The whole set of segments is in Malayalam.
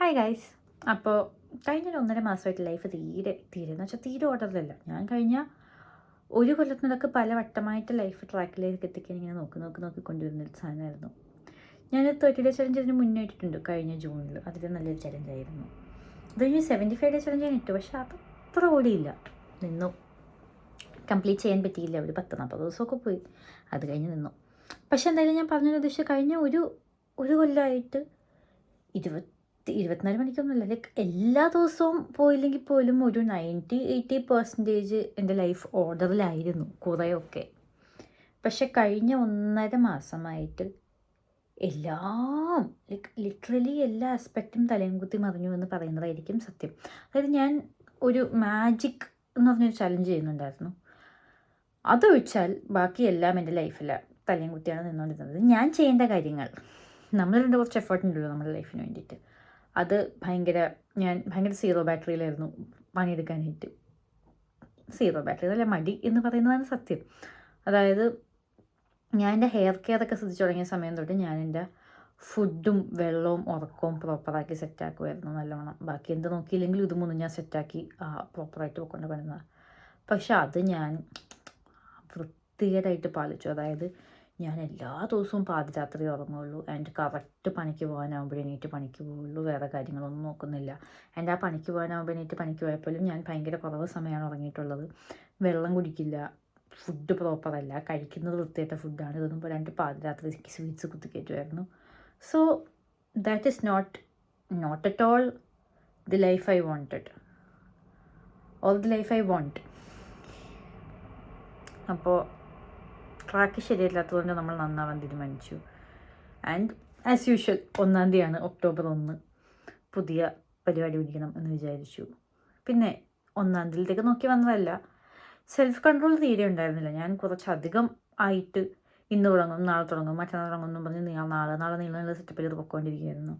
Hi guys. അപ്പോൾ കഴിഞ്ഞൊരു 1.5 മാസമായിട്ട് ലൈഫ് എന്ന് വെച്ചാൽ തീരെ ഓർഡറിലല്ല. ഞാൻ കഴിഞ്ഞ ഒരു കൊല്ലത്തിനൊക്കെ പല വട്ടമായിട്ട് ലൈഫ് ട്രാക്കിലേക്ക് എത്തിക്കാൻ ഇങ്ങനെ നോക്കിക്കൊണ്ടിരുന്ന സാധനമായിരുന്നു. ഞാൻ 30 ഡേ ചലഞ്ച് അതിന് മുന്നേ ഇട്ടിട്ടുണ്ട് കഴിഞ്ഞ ജൂണിൽ. അതിൽ നല്ലൊരു ചലഞ്ചായിരുന്നു. അത് കഴിഞ്ഞ് 75 ഡേ ചലഞ്ച് ഞാൻ ഇട്ടു, പക്ഷേ അത് അത്ര ഓടിയില്ല, നിന്നു. കംപ്ലീറ്റ് ചെയ്യാൻ പറ്റിയില്ല. ഒരു 10-40 ദിവസമൊക്കെ പോയി, അത് കഴിഞ്ഞ് നിന്നു. പക്ഷേ എന്തായാലും ഞാൻ പറഞ്ഞൊരു ഉദ്ദേശിച്ച് കഴിഞ്ഞ ഒരു കൊല്ലമായിട്ട് 24 മണിക്കൊന്നുമില്ല, ലൈക്ക് എല്ലാ ദിവസവും പോയില്ലെങ്കിൽ പോലും ഒരു 90-80% എൻ്റെ ലൈഫ് ഓർഡറിലായിരുന്നു കുറേയൊക്കെ. പക്ഷെ കഴിഞ്ഞ 1.5 മാസമായിട്ട് എല്ലാം ലിറ്ററലി എല്ലാ ആസ്പെക്റ്റും തലയും കുത്തി മറിഞ്ഞു എന്ന് പറയുന്നതായിരിക്കും സത്യം. അതായത് ഞാൻ ഒരു മാജിക് എന്ന് പറഞ്ഞൊരു ചലഞ്ച് ചെയ്യുന്നുണ്ടായിരുന്നു. അതൊഴിച്ചാൽ ബാക്കിയെല്ലാം എൻ്റെ ലൈഫിൽ തലയും കുത്തിയാണ് നിന്നുകൊണ്ടിരുന്നത്. ഞാൻ ചെയ്യേണ്ട കാര്യങ്ങൾ, നമ്മളുടെ കുറച്ച് എഫേർട്ട് ഉണ്ടല്ലോ നമ്മുടെ ലൈഫിന് വേണ്ടിയിട്ട്, അത് ഞാൻ ഭയങ്കര സീറോ ബാറ്ററിയിലായിരുന്നു പണിയെടുക്കാനായിട്ട്. സീറോ ബാറ്ററി എന്നല്ല, മടി എന്ന് പറയുന്നതാണ് സത്യം. അതായത് ഞാൻ എൻ്റെ ഹെയർ കെയർ ഒക്കെ ശ്രദ്ധിച്ചു തുടങ്ങിയ സമയം തൊട്ട് ഞാൻ എൻ്റെ ഫുഡും വെള്ളവും ഉറക്കവും പ്രോപ്പറാക്കി സെറ്റാക്കുമായിരുന്നു നല്ലവണ്ണം. ബാക്കി എന്ത് നോക്കിയില്ലെങ്കിലും ഇത് മൂന്നും ഞാൻ സെറ്റാക്കി പ്രോപ്പറായിട്ട് പോയിക്കൊണ്ട് പണിതാണ്. പക്ഷെ അത് ഞാൻ വൃത്തികേടായിട്ട് പാലിച്ചു. അതായത് ഞാൻ എല്ലാ ദിവസവും പാതിരാത്രി ഉറങ്ങുള്ളൂ, ആൻഡ് കറക്റ്റ് പണിക്ക് പോകാനാകുമ്പോൾ എണീറ്റ് പണിക്ക് പോവുള്ളൂ, വേറെ കാര്യങ്ങളൊന്നും നോക്കുന്നില്ല. എൻ്റെ ആ പണിക്ക് പോകാനാകുമ്പോൾ എണീറ്റ് പണിക്ക് പോയപ്പോഴും ഞാൻ ഭയങ്കര കുറവ് സമയമാണ് ഉറങ്ങിയിട്ടുള്ളത്. വെള്ളം കുടിക്കില്ല, ഫുഡ് പ്രോപ്പറല്ല, കഴിക്കുന്നത് വൃത്തിയായിട്ട ഫുഡാണ്. ഇതൊന്നും പോരാണ്ട് പാതിരാത്രിക്ക് സ്വീറ്റ്സ് കുത്തിക്കയറ്റുമായിരുന്നു. So that is not at all the life I wanted all the life I want. അപ്പോൾ ട്രാക്ക് ശരിയല്ലാത്തതുകൊണ്ട് നമ്മൾ നന്നാവാൻ തീരുമാനിച്ചു. ആൻഡ് ആസ് യൂഷ്വൽ 1-ാം തീയതിയാണ്, October 1, പുതിയ പരിപാടി പിടിക്കണം എന്ന് വിചാരിച്ചു. പിന്നെ 1-ാം തീയതിയിലേക്ക് നോക്കി വന്നതല്ല, സെൽഫ് കൺട്രോൾ തീരെ ഉണ്ടായിരുന്നില്ല. ഞാൻ കുറച്ചധികം ആയിട്ട് ഇന്ന് തുടങ്ങും, നാളെ തുടങ്ങും, മറ്റന്നാൾ തുടങ്ങും എന്നും പറഞ്ഞ് നാളെ നീളമുള്ള സെറ്റപ്പിൽ ഇത് പൊയ്ക്കൊണ്ടിരിക്കുകയായിരുന്നു.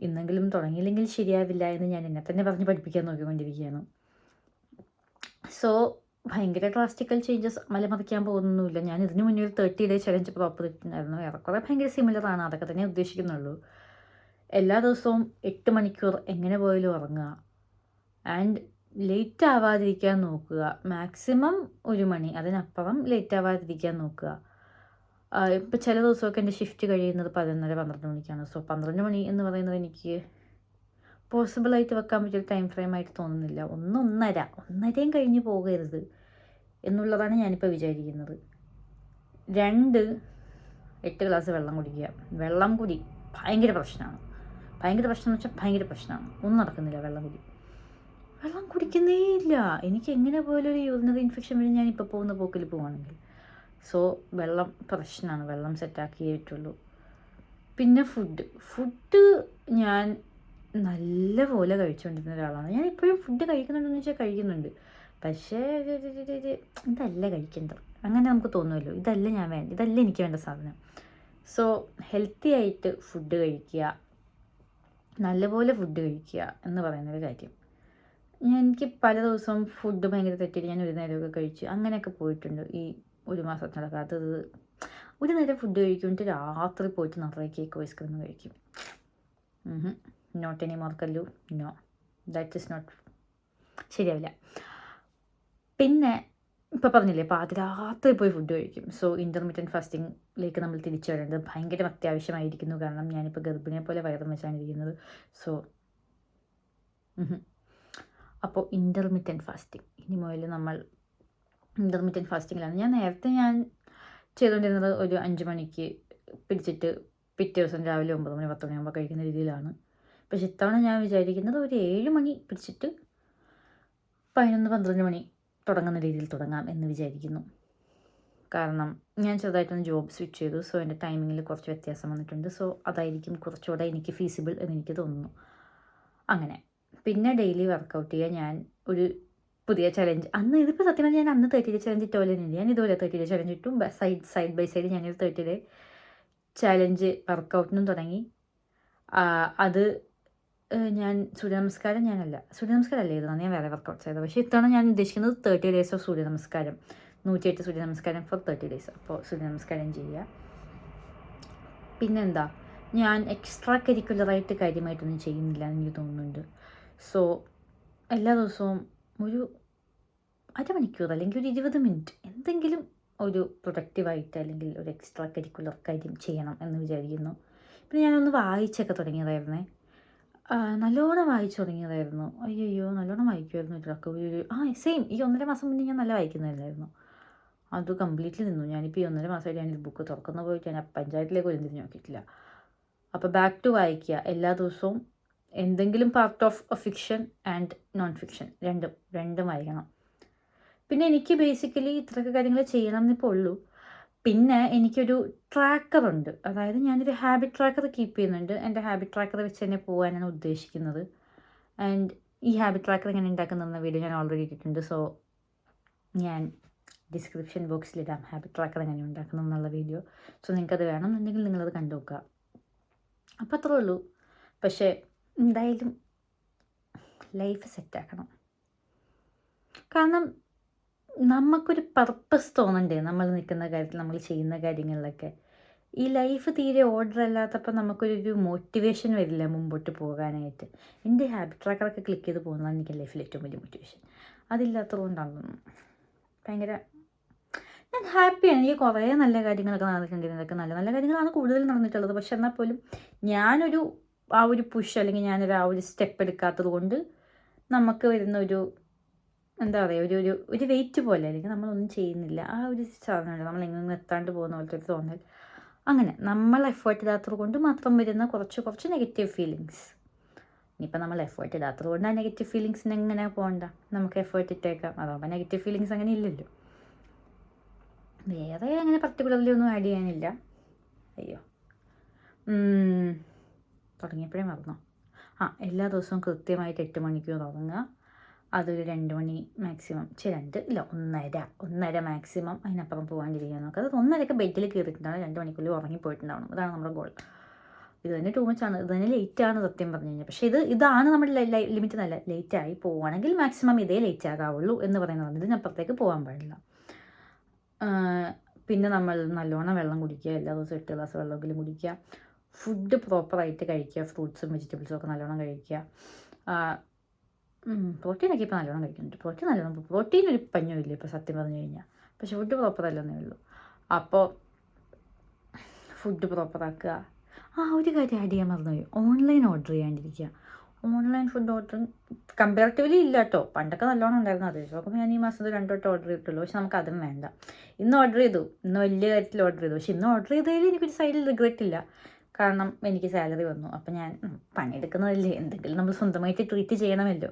ഇന്നെങ്കിലും തുടങ്ങിയില്ലെങ്കിൽ ശരിയാവില്ല എന്ന് ഞാൻ എന്നെ തന്നെ പറഞ്ഞ് പഠിപ്പിക്കാൻ നോക്കിക്കൊണ്ടിരിക്കുകയാണ്. സോ ഭയങ്കര ഡ്രാസ്റ്റിക്കൽ ചേഞ്ചസ് മലമറിക്കാൻ പോകുന്നൊന്നുമില്ല. ഞാൻ ഇതിന് മുന്നേ ഒരു 30 ഡേ ചലഞ്ച് പ്രോപ്പർ ഇട്ടിട്ടുണ്ടായിരുന്നു. ഏറെക്കുറെ ഭയങ്കര സിമിലറാണ്, അതൊക്കെ തന്നെ ഉദ്ദേശിക്കുന്നുള്ളൂ. എല്ലാ ദിവസവും 8 മണിക്കൂർ എങ്ങനെ പോയാലും ഉറങ്ങുക, ആൻഡ് ലേറ്റ് ആവാതിരിക്കാൻ നോക്കുക. മാക്സിമം 1 മണി, അതിനപ്പുറം ലേറ്റ് ആവാതിരിക്കാൻ നോക്കുക. ഇപ്പോൾ ചില ദിവസമൊക്കെ എൻ്റെ ഷിഫ്റ്റ് കഴിയുന്നത് 11:30-12 മണിക്കാണ്. സോ 12 മണി എന്ന് പറയുന്നത് എനിക്ക് പോസിബിളായിട്ട് വെക്കാൻ പറ്റിയൊരു ടൈം ഫ്രെയിമായിട്ട് തോന്നുന്നില്ല. 1-1.5 കഴിഞ്ഞ് പോകരുത് എന്നുള്ളതാണ് ഞാനിപ്പോൾ വിചാരിക്കുന്നത്. 2, 8 ഗ്ലാസ് വെള്ളം കുടിക്കുക. വെള്ളം കുടി ഭയങ്കര പ്രശ്നമാണ്. ഭയങ്കര പ്രശ്നം എന്ന് വെച്ചാൽ ഭയങ്കര പ്രശ്നമാണ്. ഒന്നും നടക്കുന്നില്ല വെള്ളം കുടിക്കുന്നേ ഇല്ല. എനിക്ക് എങ്ങനെ പോലും ഒരു യൂറിനറി ഇൻഫെക്ഷൻ വരും ഞാനിപ്പോൾ പോകുന്ന പോക്കിൽ പോവുകയാണെങ്കിൽ. സോ വെള്ളം പ്രശ്നമാണ്, വെള്ളം സെറ്റാക്കിയേ പറ്റുള്ളൂ. പിന്നെ ഫുഡ് ഞാൻ നല്ലപോലെ കഴിച്ചുകൊണ്ടിരുന്ന ഒരാളാണ്. ഞാൻ ഇപ്പോഴും ഫുഡ് കഴിക്കുന്നുണ്ടെന്ന് വെച്ചാൽ കഴിക്കുന്നുണ്ട്, പക്ഷേ ഇതല്ല കഴിക്കേണ്ടത്. അങ്ങനെ നമുക്ക് തോന്നുമല്ലോ, ഇതല്ല എനിക്ക് വേണ്ട സാധനം. സോ ഹെൽത്തി ആയിട്ട് ഫുഡ് കഴിക്കുക, നല്ലപോലെ ഫുഡ് കഴിക്കുക എന്ന് പറയുന്നൊരു കാര്യം. എനിക്ക് പല ദിവസവും ഫുഡ് ഭയങ്കര തെറ്റിയിട്ട് ഞാൻ ഒരു നേരമൊക്കെ കഴിച്ച് അങ്ങനെയൊക്കെ പോയിട്ടുണ്ട് ഈ 1 മാസത്തിനടക്കം. അത് ഒരു നേരം ഫുഡ് കഴിക്കുമ്പോൾ രാത്രി പോയിട്ട് നിറയെ കേക്ക് ഐസ്ക്രീം കഴിക്കും. Not any more Kallu, no, that is not, ശരിയാവില്ല. പിന്നെ ഇപ്പോൾ പറഞ്ഞില്ലേ, പാതിരാത്രി പോയി ഫുഡ് കഴിക്കും. സോ ഇൻ്റർമീഡിയറ്റ് ഫാസ്റ്റിങ്ങിലേക്ക് നമ്മൾ തിരിച്ചു വരേണ്ടത് ഭയങ്കര അത്യാവശ്യമായിരിക്കുന്നു. കാരണം ഞാനിപ്പോൾ ഗർഭിണിയെ പോലെ വയറും വെച്ചാണ് ഇരിക്കുന്നത്. സോ അപ്പോൾ ഇൻ്റർമീഡിയറ്റ് ഫാസ്റ്റിംഗ് ഇനി മുതൽ നമ്മൾ ഇൻ്റർമീഡിയറ്റ് ഫാസ്റ്റിങ്ങിലാണ്. നേരത്തെ ചെയ്തുകൊണ്ടിരുന്നത് ഒരു 5 മണിക്ക് പിടിച്ചിട്ട് പിറ്റേ ദിവസം രാവിലെ 9 മണി 10 മണിയാകുമ്പോൾ കഴിക്കുന്ന രീതിയിലാണ്. പക്ഷെ ഇത്തവണ ഞാൻ വിചാരിക്കുന്നത് ഒരു 7 മണി പിടിച്ചിട്ട് 11-12 മണി തുടങ്ങുന്ന രീതിയിൽ തുടങ്ങാം എന്ന് വിചാരിക്കുന്നു. കാരണം ഞാൻ ചെറുതായിട്ടൊന്ന് ജോബ് സ്വിച്ച് ചെയ്തു. സോ എൻ്റെ ടൈമിങ്ങിൽ കുറച്ച് വ്യത്യാസം വന്നിട്ടുണ്ട്. സോ അതായിരിക്കും കുറച്ചുകൂടെ എനിക്ക് ഫീസിബിൾ എന്നെനിക്ക് തോന്നുന്നു. അങ്ങനെ പിന്നെ ഡെയിലി വർക്കൗട്ട് ചെയ്യുക. ഞാൻ ഒരു പുതിയ ചലഞ്ച് ഇതിപ്പോൾ സത്യം പറഞ്ഞാൽ ഞാൻ 30 ഡേ ചലഞ്ച് ഇട്ട പോലെ തന്നെ ഞാൻ ഇതുപോലെ 30 ഡേ ചലഞ്ച് ഇട്ടും സൈഡ് ബൈ സൈഡ് ഞാനൊരു 30 ഡേ ചലഞ്ച് വർക്കൗട്ടിനും തുടങ്ങി. അത് ഞാൻ സൂര്യനമസ്കാരമല്ലേ ചെയ്തതാണ്, ഞാൻ വേറെ വർക്കൗട്ട്സ് ചെയ്തത്. പക്ഷേ ഇത്തവണ ഞാൻ ഉദ്ദേശിക്കുന്നത് 30 ഡേയ്സ് ഓഫ് സൂര്യനമസ്കാരം, 108 സൂര്യനമസ്കാരം ഫോർ 30 ഡേയ്സ്. അപ്പോൾ സൂര്യനമസ്കാരം ചെയ്യുക. പിന്നെന്താ, ഞാൻ എക്സ്ട്രാ കരിക്കുലറായിട്ട് കാര്യമായിട്ടൊന്നും ചെയ്യുന്നില്ല എന്ന് എനിക്ക് തോന്നുന്നുണ്ട്. സോ എല്ലാ ദിവസവും ഒരു അരമണിക്കൂർ അല്ലെങ്കിൽ ഒരു 20 മിനിറ്റ് എന്തെങ്കിലും ഒരു പ്രൊഡക്റ്റീവായിട്ട് അല്ലെങ്കിൽ ഒരു എക്സ്ട്രാ കരിക്കുലർ കാര്യം ചെയ്യണം എന്ന് വിചാരിക്കുന്നു. പിന്നെ ഞാനൊന്ന് വായിച്ചൊക്കെ തുടങ്ങിയതായിരുന്നേ. നല്ലോണം വായിച്ചു തുടങ്ങിയതായിരുന്നു. അയ്യയ്യോ! നല്ലോണം വായിക്കുമായിരുന്നു ഇതിലൊക്കെ. സെയിം ഈ 1.5 മാസം മുന്നേ ഞാൻ നല്ല വായിക്കുന്നതല്ലായിരുന്നോ. അത് കംപ്ലീറ്റ്ലി നിന്നു. ഞാനിപ്പോൾ ഈ 1.5 മാസമായിട്ട് ഞാനൊരു ബുക്ക് തുറക്കുന്ന പോയിട്ട് ഞാൻ പഞ്ചായത്തിലേക്ക് പോലും തിരിഞ്ഞ് നോക്കിയിട്ടില്ല. അപ്പോൾ ബാക്ക് ടു വായിക്കുക. എല്ലാ ദിവസവും എന്തെങ്കിലും part of fiction and non fiction രണ്ടും വായിക്കണം. പിന്നെ എനിക്ക് ബേസിക്കലി ഇത്രയൊക്കെ കാര്യങ്ങൾ ചെയ്യണം എന്നിപ്പോൾ ഉള്ളൂ. പിന്നെ എനിക്കൊരു ട്രാക്കറുണ്ട്. അതായത് ഞാനൊരു ഹാബിറ്റ് ട്രാക്കർ കീപ്പ് ചെയ്യുന്നുണ്ട്. എൻ്റെ ഹാബിറ്റ് ട്രാക്കർ വെച്ച് തന്നെ പോകാനാണ് ഉദ്ദേശിക്കുന്നത്. ആൻഡ് ഈ ഹാബിറ്റ് ട്രാക്കർ എങ്ങനെ ഉണ്ടാക്കുന്നതെന്ന വീഡിയോ ഞാൻ ഓൾറെഡി ഇട്ടിട്ടുണ്ട്. സോ ഞാൻ ഡിസ്ക്രിപ്ഷൻ ബോക്സിലിടാം ഹാബിറ്റ് ട്രാക്കർ എങ്ങനെ ഉണ്ടാക്കണം എന്നുള്ള വീഡിയോ. സോ നിങ്ങൾക്കത് വേണമെന്നുണ്ടെങ്കിൽ നിങ്ങളത് കണ്ടു നോക്കുക. അപ്പോൾ അത്രേ ഉള്ളൂ. പക്ഷേ എന്തായാലും ലൈഫ് സെറ്റാക്കണം. കാരണം നമുക്കൊരു പർപ്പസ് തോന്നണ്ടേ നമ്മൾ നിൽക്കുന്ന കാര്യത്തിൽ, നമ്മൾ ചെയ്യുന്ന കാര്യങ്ങളിലൊക്കെ. ഈ ലൈഫ് തീരെ ഓർഡർ അല്ലാത്തപ്പോൾ നമുക്കൊരു മോട്ടിവേഷൻ വരില്ല മുമ്പോട്ട് പോകാനായിട്ട്. എൻ്റെ ഹാബിറ്റ് ട്രാക്കറൊക്കെ ക്ലിക്ക് ചെയ്ത് പോകുന്നതാണ് എനിക്ക് ലൈഫിൽ ഏറ്റവും വലിയ മോട്ടിവേഷൻ. അതില്ലാത്തത് കൊണ്ടാണ് ഭയങ്കര ഞാൻ ഹാപ്പിയാണ്. എനിക്ക് കുറേ നല്ല കാര്യങ്ങളൊക്കെ നടന്നിട്ടുണ്ട്. ഇതിനൊക്കെ നല്ല നല്ല കാര്യങ്ങളാണ് കൂടുതൽ നടന്നിട്ടുള്ളത്. പക്ഷെ എന്നാൽ പോലും ഞാനൊരു ഒരു പുഷ് അല്ലെങ്കിൽ ഞാനൊരു സ്റ്റെപ്പ് എടുക്കാത്തത് കൊണ്ട് നമുക്ക് വരുന്ന എന്താ പറയുക, ഒരു വെയിറ്റ് പോലെ, അല്ലെങ്കിൽ നമ്മളൊന്നും ചെയ്യുന്നില്ല ഒരു സാധനമുണ്ട്, നമ്മൾ എങ്ങും എത്താണ്ട് പോകുന്ന പോലത്തെ ഒരു തോന്നൽ. അങ്ങനെ നമ്മൾ എഫേർട്ട് ഇടാത്തത് കൊണ്ട് മാത്രം വരുന്ന കുറച്ച് നെഗറ്റീവ് ഫീലിങ്സ്. ഇനിയിപ്പോൾ നമ്മൾ എഫേർട്ട് ഇടാത്തത് കൊണ്ട് ആ നെഗറ്റീവ് ഫീലിങ്സിന് എങ്ങനെ പോകണ്ട, നമുക്ക് എഫേർട്ട് ഇട്ടേക്കാം. അതാകുമ്പോൾ നെഗറ്റീവ് ഫീലിങ്സ് അങ്ങനെ ഇല്ലല്ലോ. വേറെ അങ്ങനെ പർട്ടിക്കുലർലി ഒന്നും ആഡ് ചെയ്യാനില്ല. അയ്യോ, തുടങ്ങിയപ്പോഴേ മറന്നോ. എല്ലാ ദിവസവും കൃത്യമായിട്ട് 8 മണിക്കൂർ ഉറങ്ങുക. അതൊരു 2 മണി മാക്സിമം, 1.5 മാക്സിമം, അതിനപ്പുറം പോകാണ്ടിരിക്കാൻ നോക്കുക. അത് 1.5 ബെഡിൽ കയറിയിട്ടുണ്ടാവും, 2 മണിക്കൂറിൽ ഉറങ്ങിപ്പോയിട്ടുണ്ടാവണം. അതാണ് നമ്മുടെ ഗോൾ. ഇത് തന്നെ ടൂ മച്ചാണ്, ഇത് തന്നെ ലേറ്റാണ് സത്യം പറഞ്ഞു കഴിഞ്ഞാൽ. പക്ഷേ ഇതാണ് നമ്മുടെ ലിമിറ്റ്. നല്ല ലേറ്റായി പോവുകയാണെങ്കിൽ മാക്സിമം ഇതേ ലേറ്റ് ആകാവുള്ളൂ എന്ന് പറയുന്നതാണ്. ഇതിനപ്പുറത്തേക്ക് പോകാൻ പാടില്ല. പിന്നെ നമ്മൾ നല്ലോണം വെള്ളം കുടിക്കുക. എല്ലാ ദിവസവും 8 ഗ്ലാസ് വെള്ളമെങ്കിലും കുടിക്കുക. ഫുഡ് പ്രോപ്പറായിട്ട് കഴിക്കുക. ഫ്രൂട്ട്സും വെജിറ്റബിൾസും ഒക്കെ നല്ലോണം കഴിക്കുക. പ്രോട്ടീനൊക്കെ ഇപ്പോൾ നല്ലോണം കഴിക്കുന്നുണ്ട്. പ്രോട്ടീൻ ഒരു പഞ്ഞമില്ല ഇപ്പോൾ സത്യം പറഞ്ഞു കഴിഞ്ഞാൽ. പക്ഷെ ഫുഡ് പ്രോപ്പറല്ലെന്നേ ഉള്ളൂ. അപ്പോൾ ഫുഡ് പ്രോപ്പറാക്കുക. ഒരു കാര്യം ആഡ് ചെയ്യാൻ മറന്നുപോയി, ഓൺലൈൻ ഓർഡർ ചെയ്യാണ്ടിരിക്കുക. ഓൺലൈൻ ഫുഡ് ഓർഡറിങ് കമ്പാരിറ്റീവ്ലി ഇല്ല കേട്ടോ. പണ്ടൊക്കെ നല്ലോണം ഉണ്ടായിരുന്നു. അത് നോക്കുമ്പോൾ ഞാൻ ഈ മാസത്തിൽ 2 വട്ടം ഓർഡർ ചെയ്തിട്ടുള്ളൂ. പക്ഷെ നമുക്ക് അതും വേണ്ട. ഇന്ന് ഓർഡർ ചെയ്തു, ഇന്ന് വലിയ കാര്യത്തിൽ ഓർഡർ ചെയ്തു. പക്ഷെ ഇന്ന് ഓർഡർ ചെയ്തതിൽ എനിക്കൊരു സൈഡിൽ റിഗ്രറ്റ് ഇല്ല. കാരണം എനിക്ക് സാലറി വന്നു. അപ്പം ഞാൻ പണിയെടുക്കുന്നതല്ലേ, എന്തെങ്കിലും നമ്മൾ സ്വന്തമായിട്ട് ട്രീറ്റ് ചെയ്യണമല്ലോ.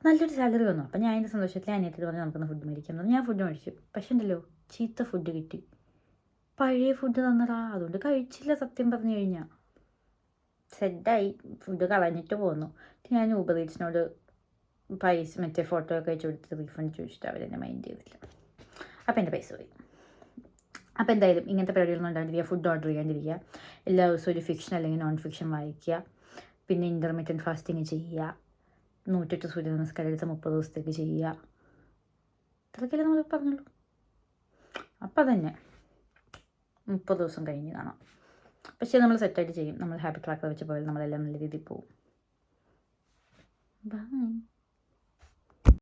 നല്ലൊരു സാലറി വന്നു. അപ്പം ഞാൻ അതിൻ്റെ സന്തോഷത്തിൽ അനിയത്തിൽ പറഞ്ഞ് നമുക്കൊന്ന് ഫുഡ് മേടിക്കാൻ. ഞാൻ ഫുഡ് മേടിച്ചു. പക്ഷെ ഉണ്ടല്ലോ, ചീത്ത ഫുഡ് കിട്ടി. പഴയ ഫുഡ് തന്നടാ. അതുകൊണ്ട് കഴിച്ചില്ല സത്യം പറഞ്ഞു കഴിഞ്ഞാൽ. സെഡായി, ഫുഡ് കളഞ്ഞിട്ട് പോന്നു. ഞാൻ ഊബർ ഈറ്റ്സിനോട് മറ്റേ ഫോട്ടോ ഒക്കെ അയച്ചു കൊടുത്തിട്ട് റീഫണ്ട് ചോദിച്ചിട്ട് അവരെന്നെ മൈൻഡ് ചെയ്തില്ല. അപ്പോൾ എൻ്റെ പൈസ പോയി. അപ്പോൾ എന്തായാലും ഇങ്ങനത്തെ പരിപാടികളൊന്നും ഉണ്ടാകാണ്ടിരിക്കുക. Food order ചെയ്യാണ്ടിരിക്കുക. എല്ലാ ദിവസവും ഒരു ഫിക്ഷൻ അല്ലെങ്കിൽ നോൺ ഫിക്ഷൻ വായിക്കുക. പിന്നെ ഇൻ്റർമീഡിയറ്റ് ഫാസ്റ്റിങ് ചെയ്യുക. 108 സൂര്യ നമസ്കാരം എടുത്ത് 30 ദിവസത്തേക്ക് ചെയ്യുക. ഇതൊക്കെയല്ലേ നമ്മൾ പറഞ്ഞുള്ളൂ. അപ്പോൾ തന്നെ 30 ദിവസം കഴിഞ്ഞ് കാണാം. പക്ഷേ നമ്മൾ സെറ്റായിട്ട് ചെയ്യും. നമ്മൾ ഹാബിറ്റ് ട്രാക്കർ വെച്ച് പോയാൽ നമ്മളെല്ലാം നല്ല രീതിയിൽ പോകും. ബൈ.